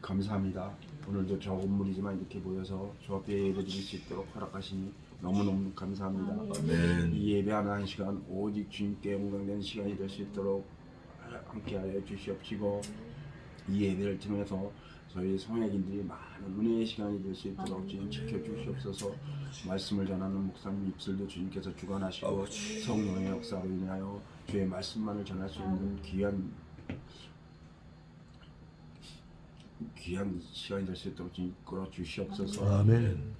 감사합니다. 오늘도 적은 물이지만 이렇게 모여서 주 앞에 예배드릴 수 있도록 허락하시니 너무너무 감사합니다. 아멘. 이 예배하는 시간 오직 주님께 영광되는 시간이 될 수 있도록 함께하여 주시옵시고, 이 예배를 통해서 저희 성약인들이 많은 은혜의 시간이 될 수 있도록 주님 지켜주시옵소서. 말씀을 전하는 목사님 입술도 주님께서 주관하시고 성령의 역사로 인하여 주의 말씀만을 전할 수 있는 귀한 시간이 될 수 있도록 주님 이끌어 주시옵소서. 아멘.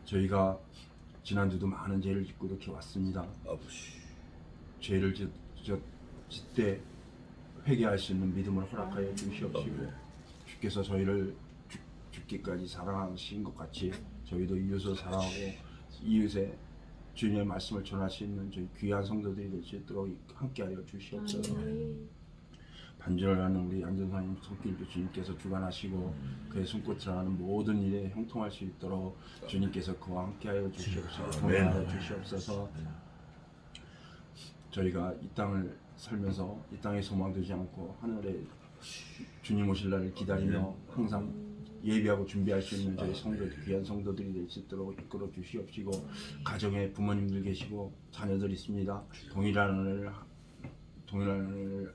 저희가 지난주도 많은 죄를 짓고 이렇게 왔습니다. 아버지. 죄를 짓때 회개할 수 있는 믿음을 허락하여 주시옵시고, 주께서 저희를 죽기까지 사랑하신 것 같이 저희도 이웃을 사랑하고 이웃의 주님의 말씀을 전할 수 있는 저희 귀한 성도들이 될 수 있도록 함께하여 주시옵소서. 반주를 하는 우리 안전사님 손길도 주님께서 주관하시고 그의 손끝을 하는 모든 일에 형통할 수 있도록 주님께서 그와 함께하여 주시옵소서. 동행하여 주시옵소서. 저희가 이 땅을 살면서 이 땅에 소망되지 않고 하늘에 주님 오실 날을 기다리며 항상 예비하고 준비할 수 있는 저희 성도들, 귀한 성도들이 될 수 있도록 이끌어 주시옵시고, 가정에 부모님들 계시고 자녀들 있습니다. 동일한 은혜를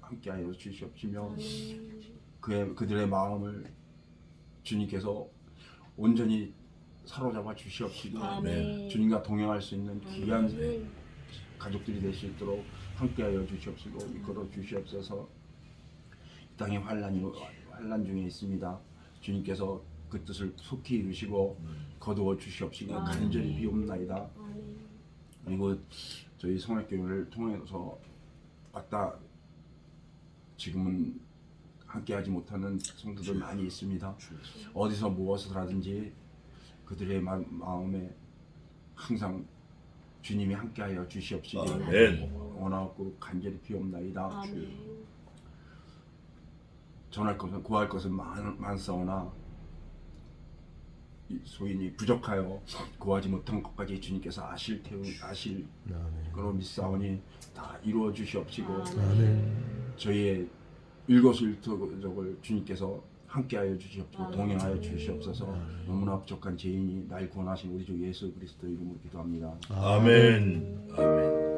함께하여 주시옵시며 그들의 마음을 주님께서 온전히 사로잡아 주시옵시고, 주님과 동행할 수 있는 귀한 가족들이 될 수 있도록 함께하여 주시옵시고 이끌어 주시옵소서. 이 땅에 환난 중에 있습니다. 주님께서 그 뜻을 속히 이루시고 거두어 주시옵시고 간절히 비옵나이다. 그리고 저희 성악교회를 통해서 왔다 지금은 함께하지 못하는 성도들 많이 있습니다. 어디서 무엇을 그들의 마음에 항상 주님이 함께하여 주시옵시길 원하고 간절히 비옵나이다. 구할 것은 많사오나 소인이 부족하여 구하지 못한 것까지 주님께서 아실 그로 믿사오니 다 이루어 주시옵시고, 저희의 일거수일투족을 주님께서 함께하여 주시옵시고 동행하여 주시옵소서. 너무나 부족한 죄인이 날 구원하신 우리 주 예수 그리스도 이름으로 기도합니다. 아멘. 아멘.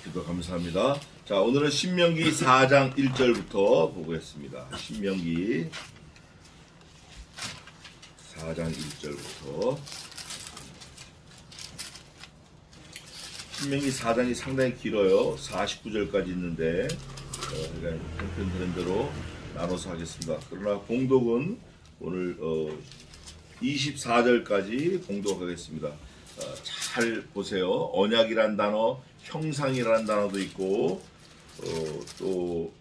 기도 감사합니다. 자, 오늘은 신명기 4장 1절부터 보겠습니다. 신명기 4장 1절부터. 신명기 4장이 상당히 길어요. 49절까지 있는데 편편하는 대로 나눠서 하겠습니다. 그러나 봉독은 오늘 24절까지 봉독하겠습니다. 잘 보세요. 언약이란 단어, 형상이라는 단어도 있고, 또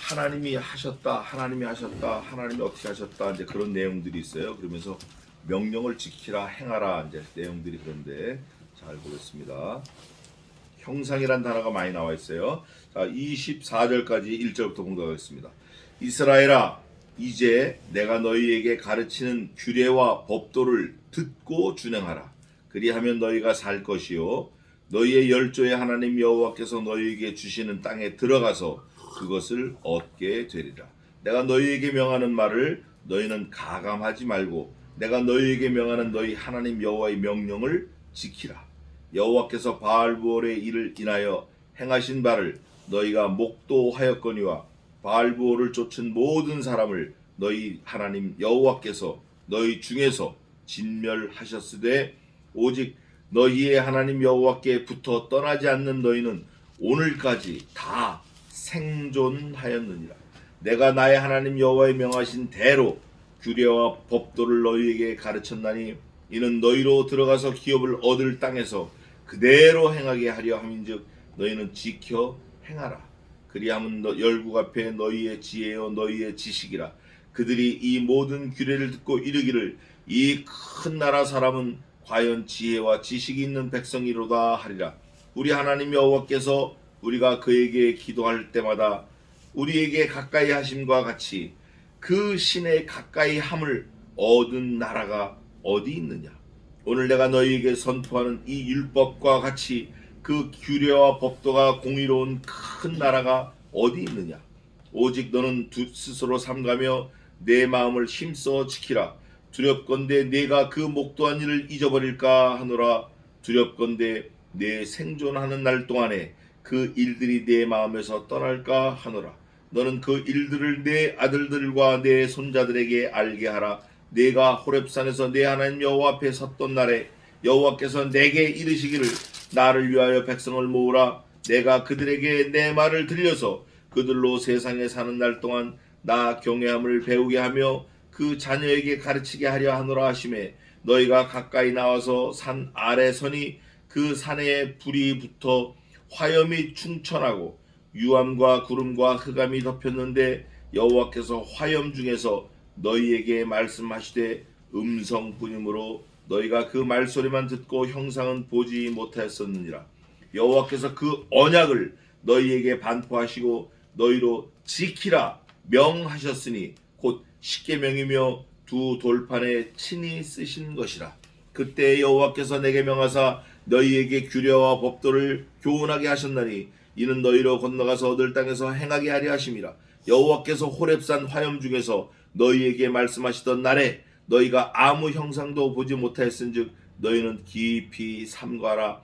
하나님이 하셨다, 하나님이 어떻게 하셨다, 이제 그런 내용들이 있어요. 그러면서 명령을 지키라, 행하라, 이제 내용들이 그런데 잘 보겠습니다. 형상이란 단어가 많이 나와 있어요. 자, 24절까지 1절부터 공부하겠습니다. 이스라엘아, 이제 내가 너희에게 가르치는 규례와 법도를 듣고 준행하라. 그리하면 너희가 살 것이요, 너희의 열조의 하나님 여호와께서 너희에게 주시는 땅에 들어가서 그것을 얻게 되리라. 내가 너희에게 명하는 말을 너희는 가감하지 말고 내가 너희에게 명하는 너희 하나님 여호와의 명령을 지키라. 여호와께서 바알부올의 일을 인하여 행하신 바를 너희가 목도하였거니와 바알부올을 쫓은 모든 사람을 너희 하나님 여호와께서 너희 중에서 진멸하셨으되 오직 너희의 하나님 여호와께 붙어 떠나지 않는 너희는 오늘까지 다 생존하였느니라. 내가 나의 하나님 여호와의 명하신 대로 규례와 법도를 너희에게 가르쳤나니 이는 너희로 들어가서 기업을 얻을 땅에서 그대로 행하게 하려 함인즉 너희는 지켜 행하라. 그리하면 열국 앞에 너희의 지혜요 너희의 지식이라. 그들이 이 모든 규례를 듣고 이르기를 이 큰 나라 사람은 과연 지혜와 지식이 있는 백성이로다 하리라. 우리 하나님 여호와께서 우리가 그에게 기도할 때마다 우리에게 가까이 하심과 같이 그 신의 가까이 함을 얻은 나라가 어디 있느냐. 오늘 내가 너희에게 선포하는 이 율법과 같이 그 규례와 법도가 공의로운 큰 나라가 어디 있느냐. 오직 너는 스스로 삼가며 내 마음을 힘써 지키라. 두렵건대 내가 그 목도한 일을 잊어버릴까 하노라. 두렵건대 내 생존하는 날 동안에 그 일들이 내 마음에서 떠날까 하노라. 너는 그 일들을 내 아들들과 내 손자들에게 알게 하라. 내가 호렙산에서 내 하나님 여호와 앞에 섰던 날에 여호와께서 내게 이르시기를 나를 위하여 백성을 모으라. 내가 그들에게 내 말을 들려서 그들로 세상에 사는 날 동안 나 경외함을 배우게 하며 그 자녀에게 가르치게 하려 하노라 하시매 너희가 가까이 나와서 산 아래 서니 그 산에 불이 붙어 화염이 충천하고 유암과 구름과 흑암이 덮였는데 여호와께서 화염 중에서 너희에게 말씀하시되 음성뿐이므로 너희가 그 말소리만 듣고 형상은 보지 못하였었느니라. 여호와께서 그 언약을 너희에게 반포하시고 너희로 지키라 명하셨으니 곧 십계명이며 두 돌판에 친히 쓰신 것이라. 그때 여호와께서 내게 명하사 너희에게 규례와 법도를 교훈하게 하셨나니 이는 너희로 건너가서 얻을 땅에서 행하게 하려 하심이라. 여호와께서 호렙산 화염 중에서 너희에게 말씀하시던 날에 너희가 아무 형상도 보지 못하였은즉 너희는 깊이 삼가라.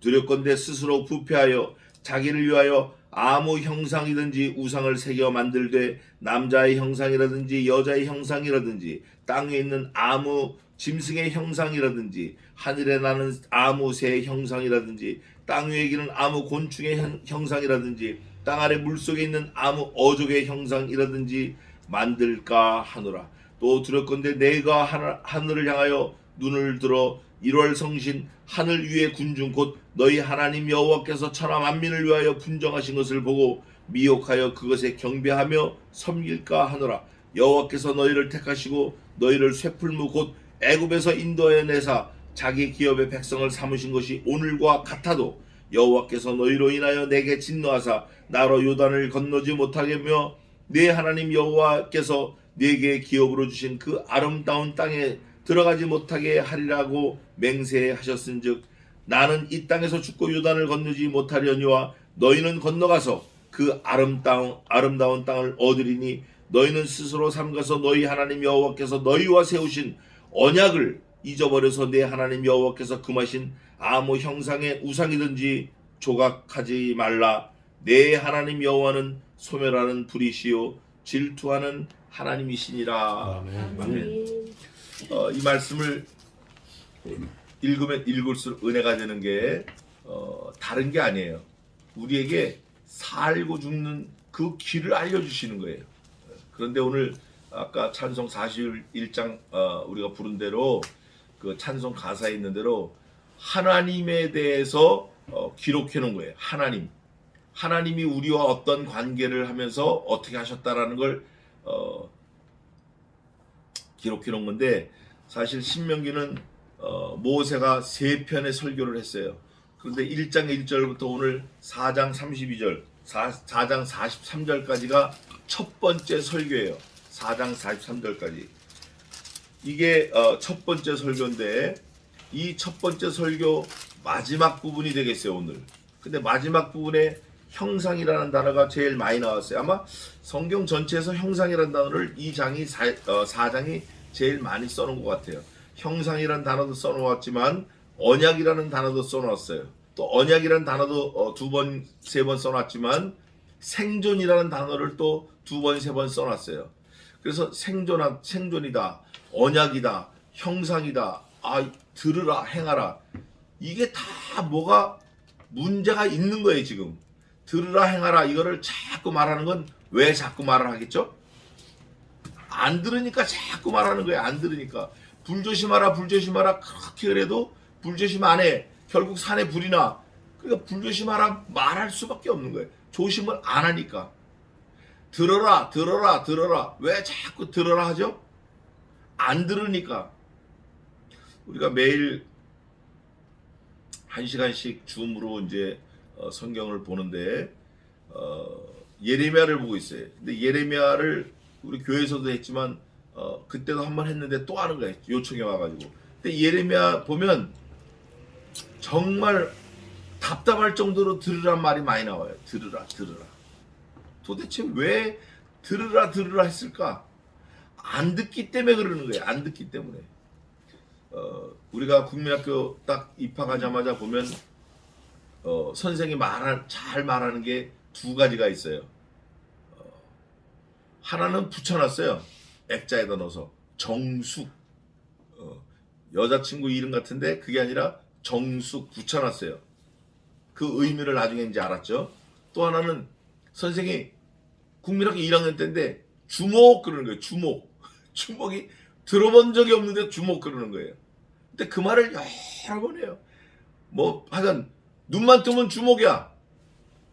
두렵건대 스스로 부패하여 자기를 위하여 아무 형상이든지 우상을 새겨 만들되 남자의 형상이라든지 여자의 형상이라든지 땅에 있는 아무 짐승의 형상이라든지 하늘에 나는 아무 새의 형상이라든지 땅 위에 기는 아무 곤충의 형상이라든지 땅 아래 물속에 있는 아무 어족의 형상이라든지 만들까 하노라. 또 두렵건대 내가 하늘을 향하여 눈을 들어 1월 성신 하늘 위의 군중 곧 너희 하나님 여호와께서 천하 만민을 위하여 분정하신 것을 보고 미혹하여 그것에 경배하며 섬길까 하노라. 여호와께서 너희를 택하시고 너희를 쇠풀무 곧 애굽에서 인도하여 내사 자기 기업의 백성을 삼으신 것이 오늘과 같아도 여호와께서 너희로 인하여 내게 진노하사 나로 요단을 건너지 못하게 하며 네 하나님 여호와께서 네게 기업으로 주신 그 아름다운 땅에 들어가지 못하게 하리라고 맹세하셨은즉 나는 이 땅에서 죽고 요단을 건너지 못하려니와 너희는 건너가서 그 아름다운 땅을 얻으리니 너희는 스스로 삼가서 너희 하나님 여호와께서 너희와 세우신 언약을 잊어버려서 내 하나님 여호와께서 금하신 아무 형상의 우상이든지 조각하지 말라. 내 하나님 여호와는 소멸하는 불이시요 질투하는 하나님이시니라. 아멘. 이 말씀을 읽으면 읽을수록 은혜가 되는 게 다른 게 아니에요. 우리에게 살고 죽는 그 길을 알려주시는 거예요. 그런데 오늘 아까 찬송 41장 우리가 부른 대로 그 찬송 가사에 있는 대로 하나님에 대해서 기록해 놓은 거예요. 하나님이 우리와 어떤 관계를 하면서 어떻게 하셨다라는 걸 기록해 놓은 건데 사실 신명기는 모세가 3편의 설교를 했어요. 그런데 1장 1절부터 오늘 4장 32절 4장 43절까지가 첫 번째 설교예요. 4장 43절까지 이게 첫 번째 설교인데 이 첫 번째 설교 마지막 부분이 되겠어요 오늘. 근데 마지막 부분에 형상이라는 단어가 제일 많이 나왔어요. 아마 성경 전체에서 형상이라는 단어를 이 장이 4장이 제일 많이 써놓은 것 같아요. 형상이라는 단어도 써놓았지만 언약이라는 단어도 써놓았어요. 또 언약이라는 단어도 2번, 3번 써놨지만 생존이라는 단어를 또 2번, 3번 써놨어요. 그래서 생존이다, 언약이다, 형상이다, 들으라, 행하라. 이게 다 뭐가 문제가 있는 거예요 지금. 들으라, 행하라 이거를 자꾸 말하는 건 왜 자꾸 말을 하겠죠? 안 들으니까 자꾸 말하는 거예요. 안 들으니까. 불 조심하라, 불 조심하라 그렇게 그래도 불 조심 안 해. 결국 산에 불이 나. 그러니까 불 조심하라 말할 수밖에 없는 거예요. 조심을 안 하니까. 들어라. 왜 자꾸 들어라 하죠? 안 들으니까. 우리가 매일 1시간씩 줌으로 이제 성경을 보는데 예레미야를 보고 있어요. 근데 예레미야를 우리 교회에서도 했지만 그때도 한번 했는데 또 하는 거예요. 요청이 와가지고. 근데 예레미야 보면 정말 답답할 정도로 들으란 말이 많이 나와요. 들으라. 도대체 왜 들으라 했을까? 안 듣기 때문에 그러는 거예요. 안 듣기 때문에. 우리가 국민학교 딱 입학하자마자 보면 선생이 잘 말하는 게 두 가지가 있어요. 하나는 붙여놨어요. 액자에다 넣어서 정숙. 여자친구 이름 같은데 그게 아니라 정숙 붙여놨어요. 그 의미를 나중에 이제 알았죠. 또 하나는 선생이 국민학교 1학년 때인데 주목 그러는 거예요. 주목이 들어본 적이 없는데 주목 그러는 거예요. 근데 그 말을 여러 번 해요. 뭐 하여간 눈만 뜨면 주목이야.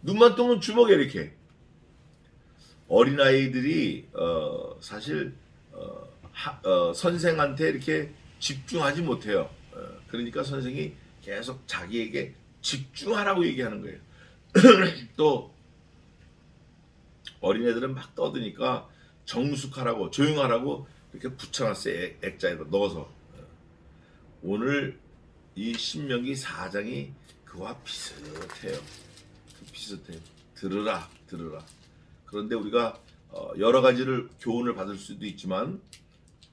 이렇게. 어린아이들이 사실 선생한테 이렇게 집중하지 못해요. 그러니까 선생이 계속 자기에게 집중하라고 얘기하는 거예요. 또 어린애들은 막 떠드니까 정숙하라고 조용하라고 이렇게 붙여놨어요. 액자에다 넣어서. 오늘 이 신명기 4장이 그와 비슷해요. 들으라. 그런데 우리가 여러 가지를 교훈을 받을 수도 있지만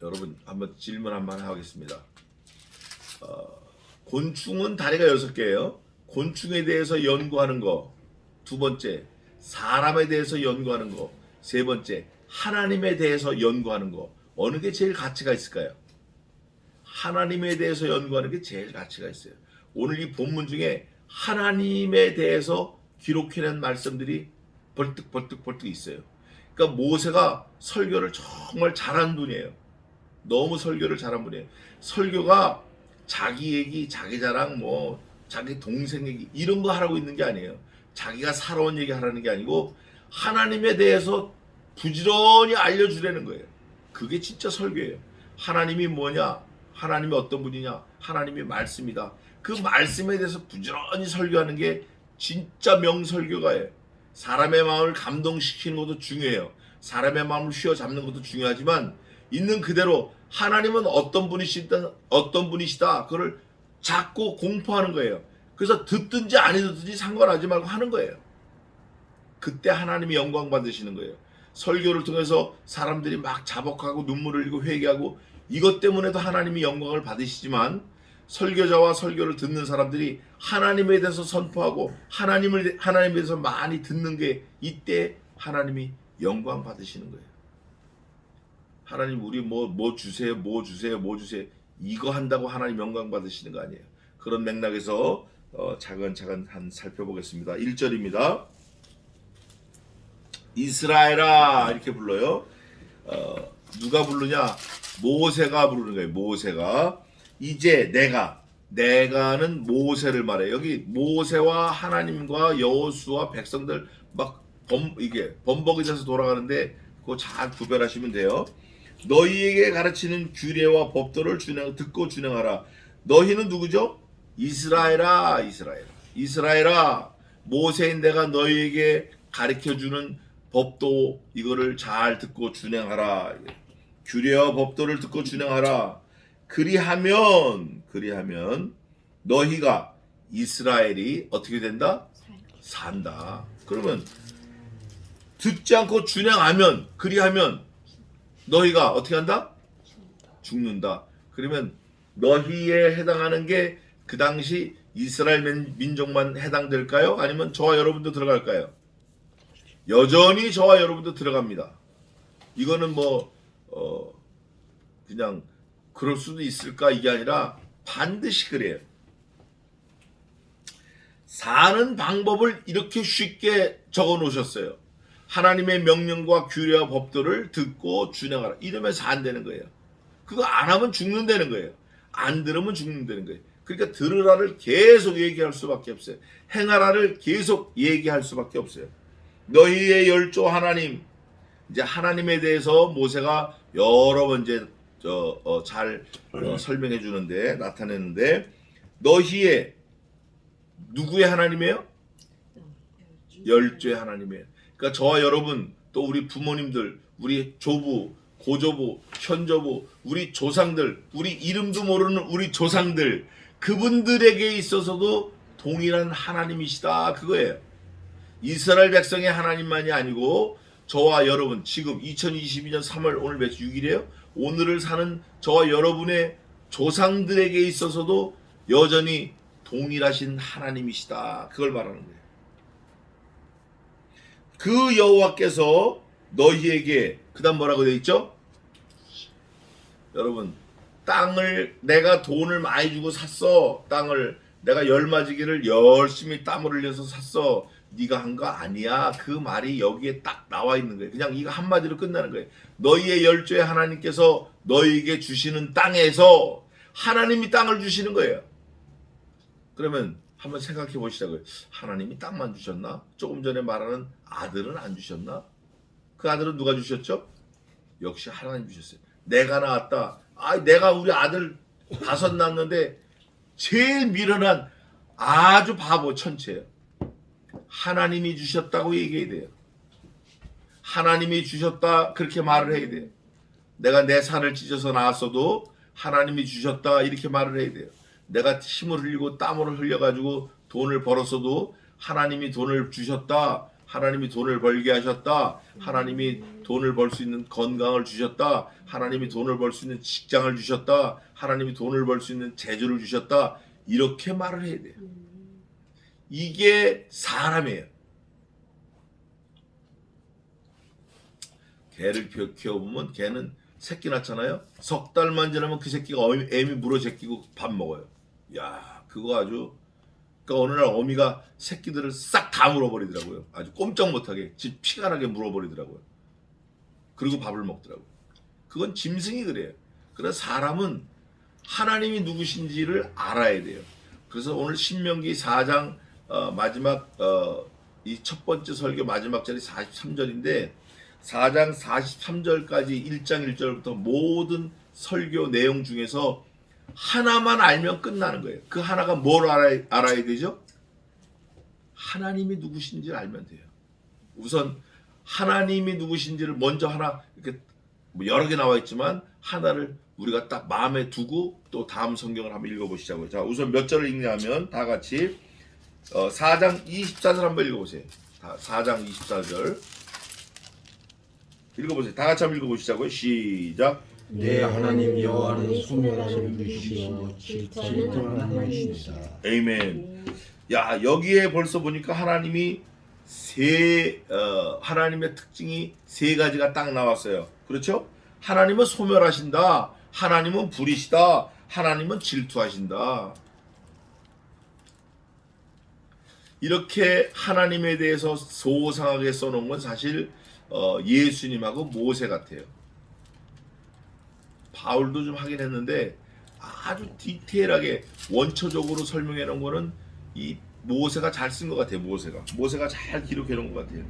여러분 한번 질문 한번 하겠습니다. 곤충은 다리가 6개예요. 곤충에 대해서 연구하는 거. 두 번째, 사람에 대해서 연구하는 거. 세 번째, 하나님에 대해서 연구하는 거. 어느 게 제일 가치가 있을까요? 하나님에 대해서 연구하는 게 제일 가치가 있어요. 오늘 이 본문 중에 하나님에 대해서 기록해낸 말씀들이 벌떡 있어요. 그러니까 모세가 설교를 정말 잘한 분이에요. 너무 설교를 잘한 분이에요. 설교가 자기 얘기, 자기 자랑, 뭐 자기 동생 얘기 이런 거 하라고 있는 게 아니에요. 자기가 살아온 얘기 하라는 게 아니고 하나님에 대해서 부지런히 알려주라는 거예요. 그게 진짜 설교예요. 하나님이 뭐냐? 하나님이 어떤 분이냐? 하나님이 말씀이다. 그 말씀에 대해서 부지런히 설교하는 게 진짜 명설교가예요. 사람의 마음을 감동시키는 것도 중요해요. 사람의 마음을 휘어잡는 것도 중요하지만 있는 그대로 하나님은 어떤 분이시다. 그걸 자꾸 공포하는 거예요. 그래서 듣든지 안 듣든지 상관하지 말고 하는 거예요. 그때 하나님이 영광 받으시는 거예요. 설교를 통해서 사람들이 막 자복하고 눈물을 흘리고 회개하고 이것 때문에도 하나님이 영광을 받으시지만 설교자와 설교를 듣는 사람들이 하나님에 대해서 선포하고 하나님에 대해서 많이 듣는 게 이때 하나님이 영광 받으시는 거예요. 하나님 우리 뭐 주세요 이거 한다고 하나님 영광 받으시는 거 아니에요. 그런 맥락에서 차근차근 살펴보겠습니다. 1절입니다. 이스라엘아 이렇게 불러요. 누가 부르냐? 모세가 부르는 거예요. 모세가 이제 내가는 모세를 말해. 여기 모세와 하나님과 여호수아 백성들 막 이게 범벅이 돼서 돌아가는데 그거 잘 구별하시면 돼요. 너희에게 가르치는 규례와 법도를 듣고 준행하라. 너희는 누구죠? 이스라엘아. 모세인 내가 너희에게 가르쳐주는 법도 이거를 잘 듣고 준행하라. 규례와 법도를 듣고 준행하라. 그리하면 너희가 이스라엘이 어떻게 된다? 산다. 그러면 듣지 않고 준행하면 그리하면 너희가 어떻게 한다? 죽는다. 그러면 너희에 해당하는 게 그 당시 이스라엘 민족만 해당될까요? 아니면 저와 여러분도 들어갈까요? 여전히 저와 여러분도 들어갑니다. 이거는 그냥 그럴 수도 있을까 이게 아니라 반드시 그래요. 사는 방법을 이렇게 쉽게 적어 놓으셨어요. 하나님의 명령과 규례와 법도를 듣고 준행하라. 이러면서 안 되는 거예요. 그거 안 하면 죽는다는 거예요. 안 들으면 죽는다는 거예요. 그러니까 들으라를 계속 얘기할 수밖에 없어요. 행하라를 계속 얘기할 수밖에 없어요. 너희의 열조 하나님, 이제 하나님에 대해서 모세가 여러 번 이제 잘 설명해 주는데 나타내는데 너희의 누구의 하나님이에요? 열조의 하나님이에요. 그러니까 저와 여러분 또 우리 부모님들, 우리 조부, 고조부, 현조부, 우리 조상들, 우리 이름도 모르는 우리 조상들 그분들에게 있어서도 동일한 하나님이시다 그거예요. 이스라엘 백성의 하나님만이 아니고 저와 여러분 지금 2022년 3월 오늘 몇 6일이에요? 오늘을 사는 저와 여러분의 조상들에게 있어서도 여전히 동일하신 하나님이시다. 그걸 말하는 거예요. 그 여호와께서 너희에게 그다음 뭐라고 되어 있죠? 여러분 땅을 내가 돈을 많이 주고 샀어. 땅을 내가 열맞이기를 열심히 땀을 흘려서 샀어. 네가 한 거 아니야. 그 말이 여기에 딱 나와 있는 거예요. 그냥 이거 한마디로 끝나는 거예요. 너희의 열조의 하나님께서 너희에게 주시는 땅에서 하나님이 땅을 주시는 거예요. 그러면 한번 생각해 보시자고요. 하나님이 땅만 주셨나? 조금 전에 말하는 아들은 안 주셨나? 그 아들은 누가 주셨죠? 역시 하나님 주셨어요. 내가 낳았다. 내가 우리 아들 5 낳았는데 제일 미련한 아주 바보 천체예요. 하나님이 주셨다고 얘기해야 돼요. 하나님이 주셨다 그렇게 말을 해야 돼요. 내가 내 살을 찢어서 낳았어도 하나님이 주셨다 이렇게 말을 해야 돼요. 내가 힘을 흘리고 땀을 흘려가지고 돈을 벌었어도 하나님이 돈을 주셨다. 하나님이 돈을 벌게 하셨다. 하나님이 돈을 벌 수 있는 건강을 주셨다. 하나님이 돈을 벌 수 있는 직장을 주셨다. 하나님이 돈을 벌 수 있는 재주를 주셨다. 이렇게 말을 해야 돼요. 이게 사람이에요. 개를 키워보면 개는 새끼 낳잖아요. 3달만 지나면 그 새끼가 애미 물어 제끼고 밥 먹어요. 야, 그거 아주 그러니까 어느 날 어미가 새끼들을 싹 다 물어버리더라고요. 아주 꼼짝 못하게 집 피가 나게 물어버리더라고요. 그리고 밥을 먹더라고요. 그건 짐승이 그래요. 그래서 사람은 하나님이 누구신지를 알아야 돼요. 그래서 오늘 신명기 4장 마지막 이 첫 번째 설교 마지막 절이 43절인데 4장 43절까지 1장 1절부터 모든 설교 내용 중에서 하나만 알면 끝나는 거예요. 그 하나가 뭘 알아야 되죠? 하나님이 누구신지를 알면 돼요. 우선 하나님이 누구신지를 먼저 하나 이렇게 여러 개 나와 있지만 하나를 우리가 딱 마음에 두고 또 다음 성경을 한번 읽어보시자고요. 자, 우선 몇 절을 읽냐면 다 같이 4장 24절 한번 읽어보세요. 4장 24절 읽어보세요. 다 같이 한번 읽어보시자고요. 시작. 내 하나님 여호와는 소멸하는 분이시요 질투하는 하나님이시다. 아멘. 야, 여기에 벌써 보니까 하나님이 하나님의 특징이 3가지가 딱 나왔어요. 그렇죠? 하나님은 소멸하신다. 하나님은 불이시다. 하나님은 질투하신다. 이렇게 하나님에 대해서 소상하게 써놓은 건 사실 예수님하고 모세 같아요. 바울도 좀 하긴 했는데 아주 디테일하게 원초적으로 설명해 놓은 거는 이 모세가 잘 쓴 것 같아요. 모세가 잘 기록해 놓은 것 같아요.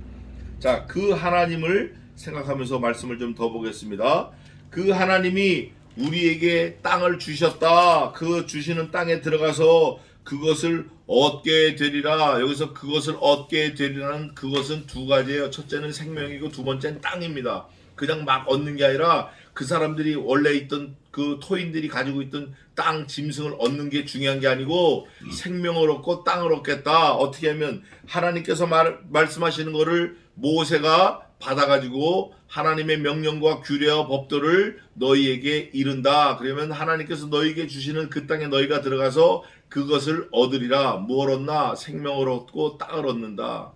자, 그 하나님을 생각하면서 말씀을 좀 더 보겠습니다. 그 하나님이 우리에게 땅을 주셨다. 그 주시는 땅에 들어가서 그것을 얻게 되리라. 여기서 그것을 얻게 되리라는 그것은 2가지예요. 첫째는 생명이고 두 번째는 땅입니다. 그냥 막 얻는 게 아니라 그 사람들이 원래 있던 그 토인들이 가지고 있던 땅 짐승을 얻는 게 중요한 게 아니고 생명을 얻고 땅을 얻겠다. 어떻게 하면 하나님께서 말씀하시는 거를 모세가 받아가지고 하나님의 명령과 규례와 법도를 너희에게 이른다. 그러면 하나님께서 너희에게 주시는 그 땅에 너희가 들어가서 그것을 얻으리라. 무엇을 얻나? 생명을 얻고 땅을 얻는다.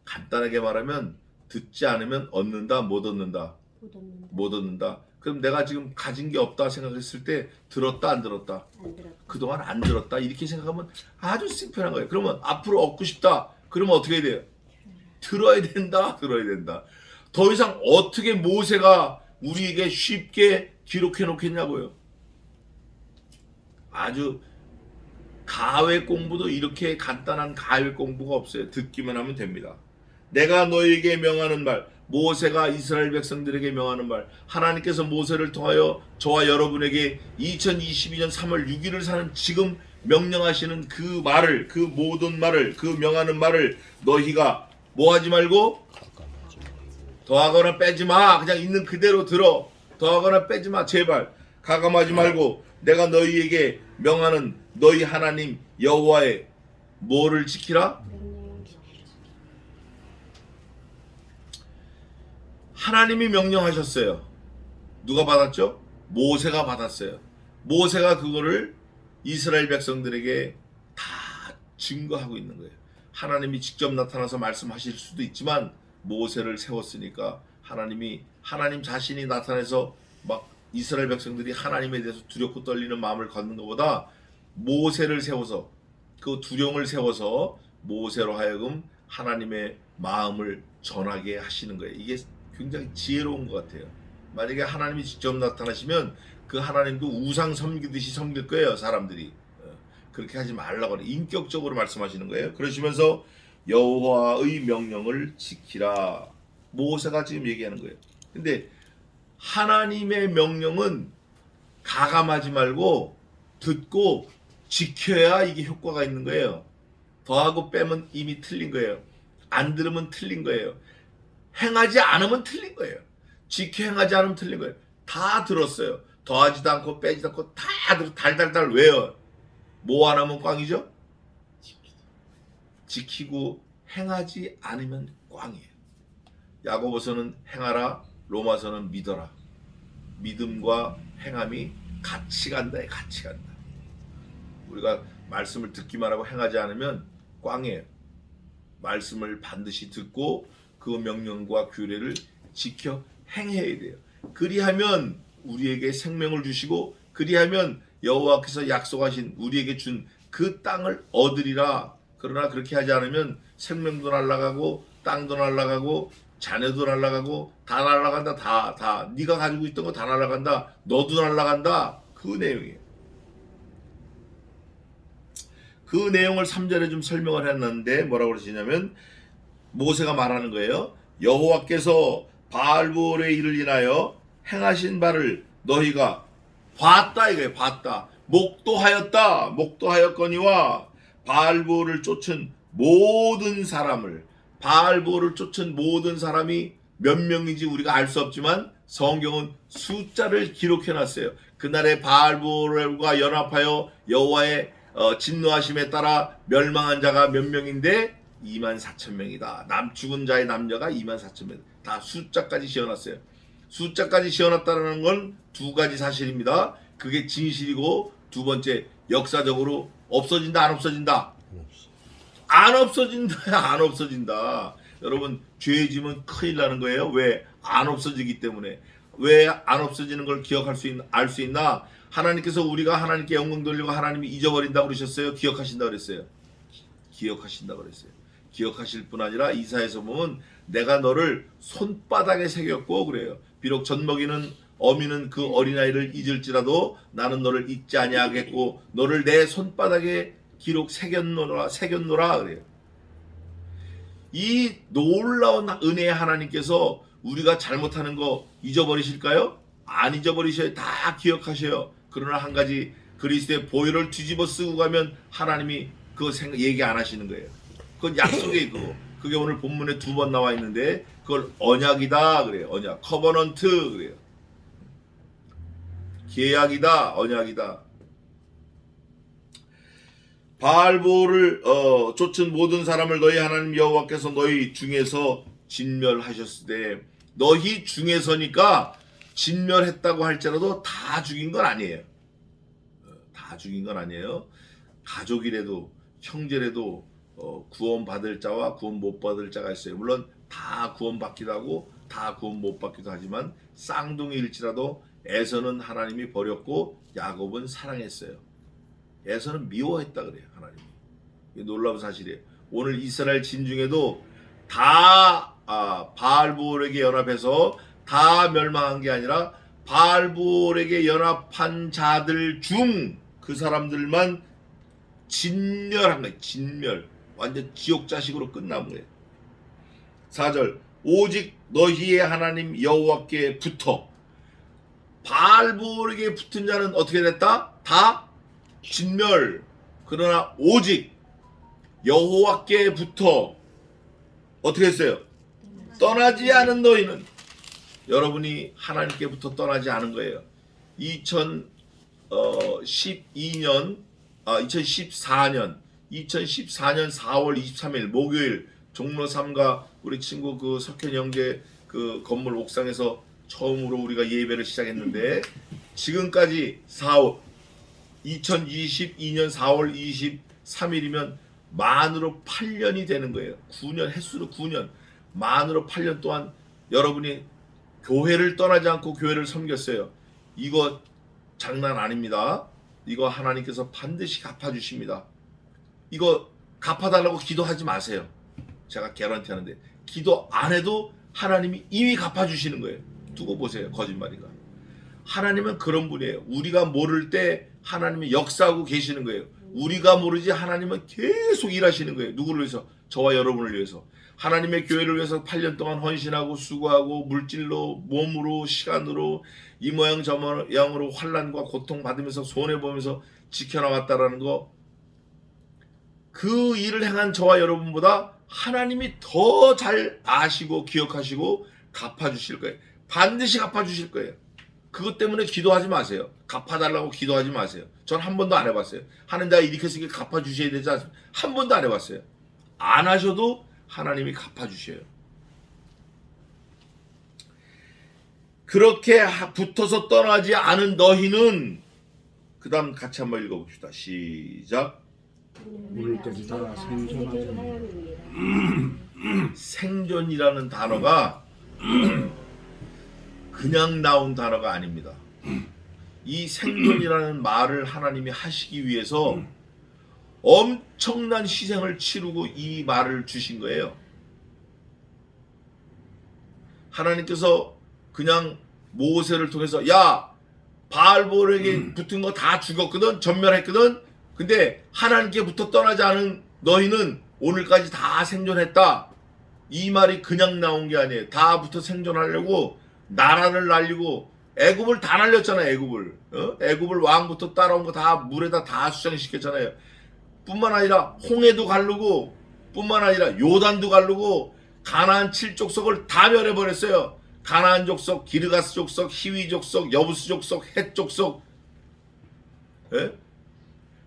간단하게 말하면 듣지 않으면 얻는다, 못 얻는다? 못 얻는다. 그럼 내가 지금 가진 게 없다 생각했을 때 들었다, 안 들었다? 안 들었다. 그동안 안 들었다. 이렇게 생각하면 아주 심플한 거예요. 그러면 앞으로 얻고 싶다. 그러면 어떻게 해야 돼요? 들어야 된다. 더 이상 어떻게 모세가 우리에게 쉽게 기록해 놓겠냐고요. 아주 가외 공부도 이렇게 간단한 가외 공부가 없어요. 듣기만 하면 됩니다. 내가 너희에게 명하는 말, 모세가 이스라엘 백성들에게 명하는 말, 하나님께서 모세를 통하여 저와 여러분에게 2022년 3월 6일을 사는 지금 명령하시는 그 말을, 그 모든 말을, 그 명하는 말을 너희가 뭐 하지 말고 더하거나 빼지 마. 그냥 있는 그대로 들어. 더하거나 빼지 마. 제발 가감하지 말고 내가 너희에게 명하는 너희 하나님 여호와의 뭐를 지키라? 하나님이 명령하셨어요. 누가 받았죠? 모세가 받았어요. 모세가 그거를 이스라엘 백성들에게 다 증거하고 있는 거예요. 하나님이 직접 나타나서 말씀하실 수도 있지만 모세를 세웠으니까 하나님 자신이 나타나서 막 이스라엘 백성들이 하나님에 대해서 두렵고 떨리는 마음을 갖는 것보다 모세를 세워서 그 두려움을 세워서 모세로 하여금 하나님의 마음을 전하게 하시는 거예요. 이게 굉장히 지혜로운 것 같아요. 만약에 하나님이 직접 나타나시면 그 하나님도 우상 섬기듯이 섬길 거예요. 사람들이. 그렇게 하지 말라고 하는 인격적으로 말씀하시는 거예요. 그러시면서 여호와의 명령을 지키라. 모세가 지금 얘기하는 거예요. 근데 하나님의 명령은 가감하지 말고 듣고 지켜야 이게 효과가 있는 거예요. 더하고 빼면 이미 틀린 거예요. 안 들으면 틀린 거예요. 행하지 않으면 틀린 거예요. 지켜 행하지 않으면 틀린 거예요. 다 들었어요. 더하지도 않고 빼지도 않고 다 달달달 외워요. 뭐 안 하면 꽝이죠? 지키고 행하지 않으면 꽝이에요. 야고보서는 행하라, 로마서는 믿어라. 믿음과 행함이 같이 간다. 같이 간다. 우리가 말씀을 듣기만 하고 행하지 않으면 꽝이에요. 말씀을 반드시 듣고 그 명령과 규례를 지켜 행해야 돼요. 그리하면 우리에게 생명을 주시고 그리하면 여호와께서 약속하신 우리에게 준 그 땅을 얻으리라. 그러나 그렇게 하지 않으면 생명도 날아가고 땅도 날아가고 자녀도 날아가고 다 날아간다. 다 네가 가지고 있던 거 다 날아간다. 너도 날아간다. 그 내용이에요. 그 내용을 3절에 좀 설명을 했는데 뭐라고 그러시냐면 모세가 말하는 거예요. 여호와께서 바알볼의 일을 인하여 행하신 바를 너희가 봤다 이거예요. 봤다. 목도하였거니와 바알볼을 쫓은 모든 사람을 바알볼을 쫓은 모든 사람이 몇 명인지 우리가 알 수 없지만 성경은 숫자를 기록해 놨어요. 그날에 바알볼과 연합하여 여호와의 진노하심에 따라 멸망한 자가 몇 명인데 24,000명이다. 죽은 자의 남녀가 24,000명. 다 숫자까지 지어놨어요. 숫자까지 지어놨다는 건 두 가지 사실입니다. 그게 진실이고 두 번째 역사적으로 없어진다 안 없어진다? 안 없어진다. 안 없어진다. 여러분 죄 지면 큰일 나는 거예요. 왜? 안 없어지기 때문에. 왜 안 없어지는 걸 알 수 있나? 하나님께서 우리가 하나님께 영광 돌리고 하나님이 잊어버린다고 그러셨어요? 기억하신다고 그랬어요? 기억하신다고 그랬어요. 기억하실 뿐 아니라 이사야서 보면 내가 너를 손바닥에 새겼고 그래요. 비록 젖먹이는 어미는 그 어린아이를 잊을지라도 나는 너를 잊지 아니하겠고 너를 내 손바닥에 기록 새겼노라 그래요. 이 놀라운 은혜의 하나님께서 우리가 잘못하는 거 잊어버리실까요? 안 잊어버리셔요. 다 기억하셔요. 그러나 한 가지 그리스도의 보혈을 뒤집어 쓰고 가면 하나님이 그거 얘기 안 하시는 거예요. 그건 약속이에요. 그게 오늘 본문에 2번 나와 있는데 그걸 언약이다 그래요. 언약, 커버넌트 그래요. 계약이다, 언약이다. 바알볼을 쫓은 모든 사람을 너희 하나님 여호와께서 너희 중에서 진멸하셨으되 너희 중에서니까 진멸했다고 할지라도 다 죽인 건 아니에요. 다 죽인 건 아니에요. 가족이라도 형제라도 구원받을 자와 구원 못 받을 자가 있어요. 물론 다 구원받기도 하고 다 구원 못 받기도 하지만 쌍둥이일지라도 에서는 하나님이 버렸고 야곱은 사랑했어요. 에서는 미워했다 그래요. 하나님이. 이게 놀라운 사실이에요. 오늘 이스라엘 진중에도 다 바알볼에게 연합해서 다 멸망한 게 아니라 바알볼에게 연합한 자들 중 그 사람들만 진멸한 거예요. 진멸. 완전 지옥 자식으로 끝난 거예요. 4절 오직 너희의 하나님 여호와께 붙어. 바알볼에게 붙은 자는 어떻게 됐다? 다 진멸. 그러나 오직 여호와께 붙어 어떻게 했어요? 떠나지 않은 너희는. 여러분이 하나님께부터 떠나지 않은 거예요. 2014년 4월 23일 목요일 종로 3가 우리 친구 그 석현이 형제 그 건물 옥상에서 처음으로 우리가 예배를 시작했는데 지금까지 2022년 4월 23일이면 만으로 8년이 되는 거예요. 9년 횟수로 9년 만으로 8년 동안 여러분이 교회를 떠나지 않고 교회를 섬겼어요. 이거 장난 아닙니다. 이거 하나님께서 반드시 갚아주십니다. 이거 갚아달라고 기도하지 마세요. 제가 개런티 하는데 기도 안 해도 하나님이 이미 갚아주시는 거예요. 두고 보세요. 거짓말인가. 하나님은 그런 분이에요. 우리가 모를 때 하나님이 역사하고 계시는 거예요. 우리가 모르지 하나님은 계속 일하시는 거예요. 누구를 위해서? 저와 여러분을 위해서. 하나님의 교회를 위해서 8년 동안 헌신하고 수고하고 물질로 몸으로 시간으로 이 모양 저 모양으로 환난과 고통 받으면서 손해보면서 지켜나왔다라는 거, 그 일을 행한 저와 여러분보다 하나님이 더 잘 아시고 기억하시고 갚아주실 거예요. 반드시 갚아주실 거예요. 그것 때문에 기도하지 마세요. 갚아달라고 기도하지 마세요. 전 한 번도 안 해봤어요. 하는 자가 이렇게 했으니까 갚아주셔야 되지 않습니까? 한 번도 안 해봤어요. 안 하셔도 하나님이 갚아주셔요. 그렇게 붙어서 떠나지 않은 너희는, 그 다음 같이 한번 읽어봅시다. 시작. 오늘까지 다 생존하자. 생존이라는 단어가 그냥 나온 단어가 아닙니다. 이 생존이라는 말을 하나님이 하시기 위해서 엄청난 희생을 치르고 이 말을 주신 거예요. 하나님께서 그냥 모세를 통해서 야, 바알볼에게 붙은 거 다 죽었거든, 전멸했거든. 근데 하나님께부터 떠나지 않은 너희는 오늘까지 다 생존했다. 이 말이 그냥 나온 게 아니에요. 다 붙어 생존하려고 나라를 날리고 애굽을 다 날렸잖아요. 애굽을 왕부터 따라온 거 다 물에다 다 수장시켰잖아요. 뿐만 아니라 홍해도 가르고, 뿐만 아니라 요단도 가르고, 가나안 7족속을 다 멸해버렸어요. 가나안 족속, 기르가스 족속, 히위 족속, 여부스 족속, 헷 족속,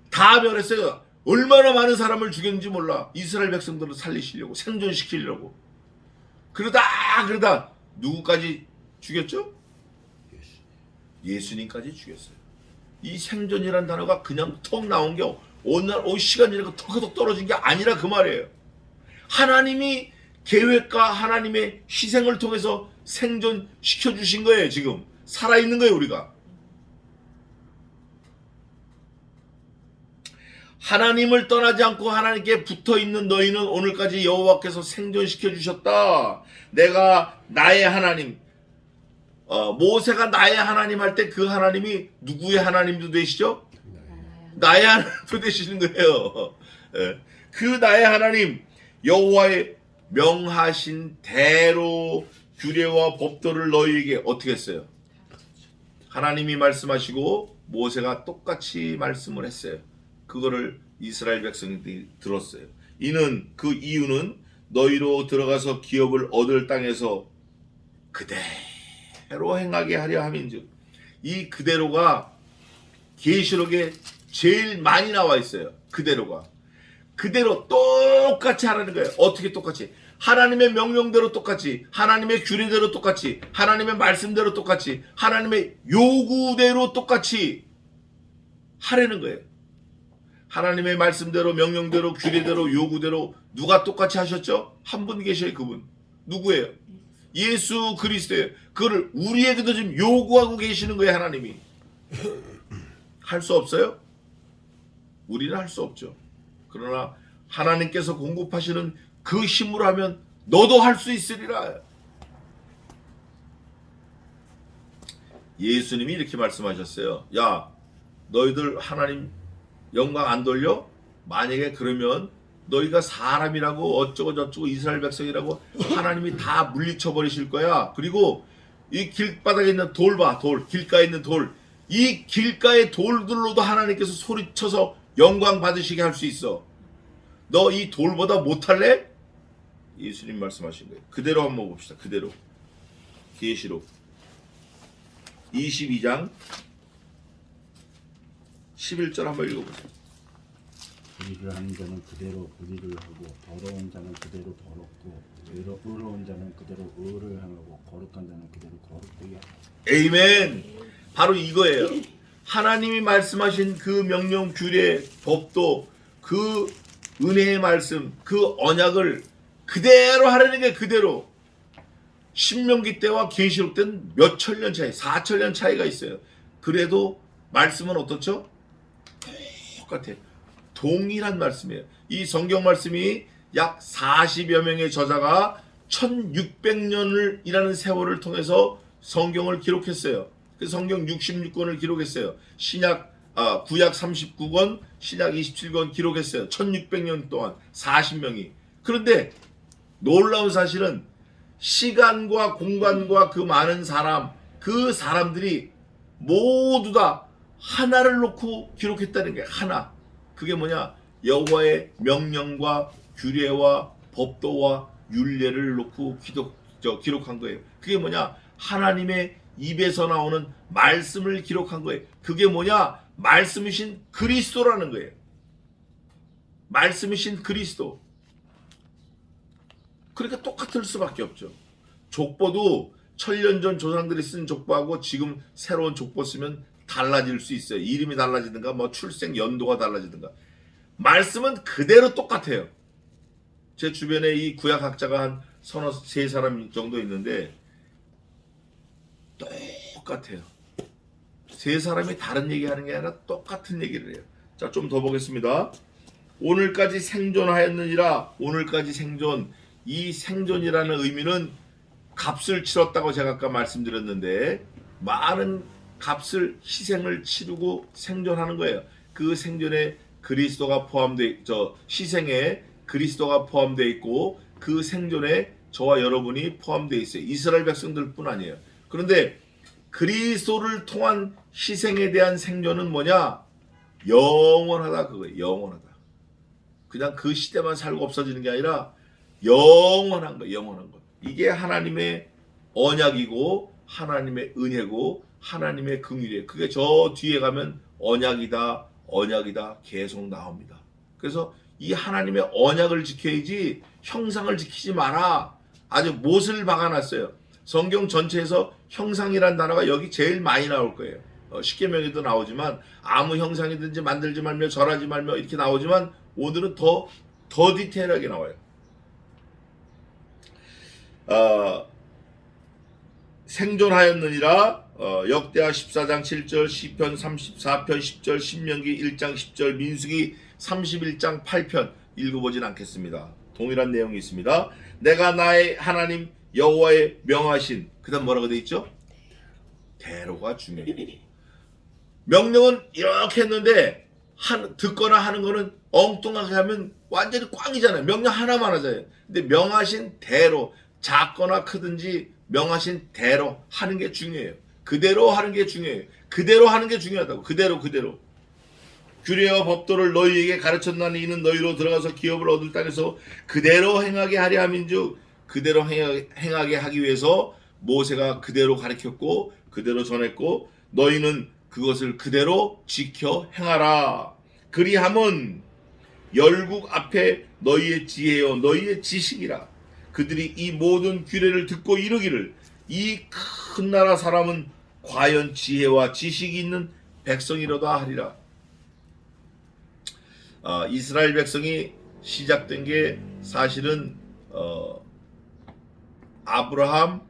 다 멸했어요. 얼마나 많은 사람을 죽였는지 몰라. 이스라엘 백성들을 살리시려고, 생존시키려고. 그러다 누구까지 죽였죠? 예수님까지 죽였어요. 이 생존이라는 단어가 그냥 턱 나온 게 오늘 시간이라고 턱 떨어진 게 아니라 그 말이에요. 하나님이 계획과 하나님의 희생을 통해서 생존시켜 주신 거예요. 지금 살아있는 거예요. 우리가 하나님을 떠나지 않고 하나님께 붙어있는 너희는 오늘까지 여호와께서 생존시켜 주셨다. 내가 나의 하나님, 모세가 나의 하나님 할 때 그 하나님이 누구의 하나님도 되시죠? 나의 하나님도 되시는 거예요. 그 나의 하나님 여호와의 명하신 대로 규례와 법도를 너희에게 어떻게 했어요? 하나님이 말씀하시고 모세가 똑같이 말씀을 했어요. 그거를 이스라엘 백성들이 들었어요. 그 이유는 너희로 들어가서 기업을 얻을 땅에서 그대로 행하게 하려 함인즉. 이 그대로가 계시록에 제일 많이 나와 있어요. 그대로 똑같이 하라는 거예요. 어떻게 똑같이? 하나님의 명령대로 똑같이, 하나님의 규례대로 똑같이, 하나님의 말씀대로 똑같이, 하나님의 요구대로 똑같이 하라는 거예요. 하나님의 말씀대로, 명령대로, 규례대로, 요구대로 누가 똑같이 하셨죠? 한 분 계셔요. 그분 누구예요? 예수 그리스도예요. 그거를 우리에게도 지금 요구하고 계시는 거예요. 하나님이. 할 수 없어요? 우리는 할 수 없죠. 그러나 하나님께서 공급하시는 그 힘으로 하면 너도 할 수 있으리라. 예수님이 이렇게 말씀하셨어요. 야, 너희들 하나님 영광 안 돌려? 만약에 그러면 너희가 사람이라고 어쩌고 저쩌고 이스라엘 백성이라고 하나님이 다 물리쳐 버리실 거야. 그리고 이 길바닥에 있는 돌 봐, 돌, 길가에 있는 돌. 이 길가의 돌들로도 하나님께서 소리쳐서 영광 받으시게 할 수 있어. 너 이 돌보다 못할래? 예수님 말씀하신 거예요. 그대로 한번 봅시다. 그대로. 계시록 22장 11절 한번 읽어보세요. 불의를 하는 자는 그대로 불의를 하고 더러운 자는 그대로 더럽고 의로운 자는 그대로 의를 행하고 거룩한 자는 그대로 거룩되게 하고. 에이멘. 바로 이거예요. 하나님이 말씀하신 그 명령, 규례, 법도 그 은혜의 말씀, 그 언약을 그대로 하려는 게 그대로. 신명기 때와 계시록 때는 몇 천년 차이, 4천년 차이가 있어요. 그래도 말씀은 어떻죠? 똑같아요. 동일한 말씀이에요. 이 성경 말씀이 약 40여 명의 저자가 1600년을 이라는 세월을 통해서 성경을 기록했어요. 그 성경 66권을 기록했어요. 구약 39권, 신약 27권 기록했어요. 1600년 동안 40명이. 그런데 놀라운 사실은 시간과 공간과 그 많은 사람, 그 사람들이 모두 다 하나를 놓고 기록했다는 게 하나. 그게 뭐냐? 여호와의 명령과 규례와 법도와 율례를 놓고 기록한 거예요. 그게 뭐냐? 하나님의 입에서 나오는 말씀을 기록한 거예요. 그게 뭐냐? 말씀이신 그리스도라는 거예요. 말씀이신 그리스도. 그러니까 똑같을 수밖에 없죠. 족보도 1000년 전 조상들이 쓴 족보하고 지금 새로운 족보 쓰면 달라질 수 있어요. 이름이 달라지든가 뭐 출생 연도가 달라지든가. 말씀은 그대로 똑같아요. 제 주변에 이 구약학자가 한 서너 세 사람 정도 있는데 똑같아요. 세 사람이 다른 얘기하는 게 아니라 똑같은 얘기를 해요. 자, 좀 더 보겠습니다. 오늘까지 생존하였느니라. 오늘까지 생존. 이 생존이라는 의미는 값을 치렀다고 제가 아까 말씀드렸는데 많은 값을 희생을 치르고 생존하는 거예요. 그 생존에 그리스도가 희생에 그리스도가 포함되어 있고 그 생존에 저와 여러분이 포함되어 있어요. 이스라엘 백성들뿐 아니에요. 그런데 그리스도를 통한 희생에 대한 생존은 뭐냐? 영원하다 그거예요. 영원하다. 그냥 그 시대만 살고 없어지는 게 아니라 영원한 거, 영원한 거. 이게 하나님의 언약이고 하나님의 은혜고 하나님의 긍휼이에요. 그게 저 뒤에 가면 언약이다, 언약이다 계속 나옵니다. 그래서 이 하나님의 언약을 지켜야지 형상을 지키지 마라. 아주 못을 박아놨어요. 성경 전체에서 형상이란 단어가 여기 제일 많이 나올 거예요. 십계명에도 나오지만 아무 형상이든지 만들지 말며 절하지 말며 이렇게 나오지만 오늘은 더 디테일하게 나와요. 생존하였느니라. 역대하 14장 7절, 시편 34편 10절, 신명기 1장 10절, 민수기 31장 8편 읽어보진 않겠습니다. 동일한 내용이 있습니다. 내가 나의 하나님 여호와의 명하신, 그 다음 뭐라고 되어 있죠? 대로가 중요해요. 명령은 이렇게 했는데 듣거나 하는 거는 엉뚱하게 하면 완전히 꽝이잖아요. 명령 하나만 하잖아요. 근데 명하신 대로, 작거나 크든지 명하신 대로 하는 게 중요해요. 그대로 하는 게 중요해요. 그대로 하는 게 중요하다고. 그대로. 규례와 법도를 너희에게 가르쳤나니 이는 너희로 들어가서 기업을 얻을 땅에서 그대로 행하게 하려 함인즉, 그대로 행하게 하기 위해서 모세가 그대로 가르쳤고 그대로 전했고 너희는 그것을 그대로 지켜 행하라. 그리함은 열국 앞에 너희의 지혜요 너희의 지식이라. 그들이 이 모든 규례를 듣고 이르기를 이 큰 나라 사람은 과연 지혜와 지식이 있는 백성이로다 하리라. 이스라엘 백성이 시작된 게 사실은 아브라함,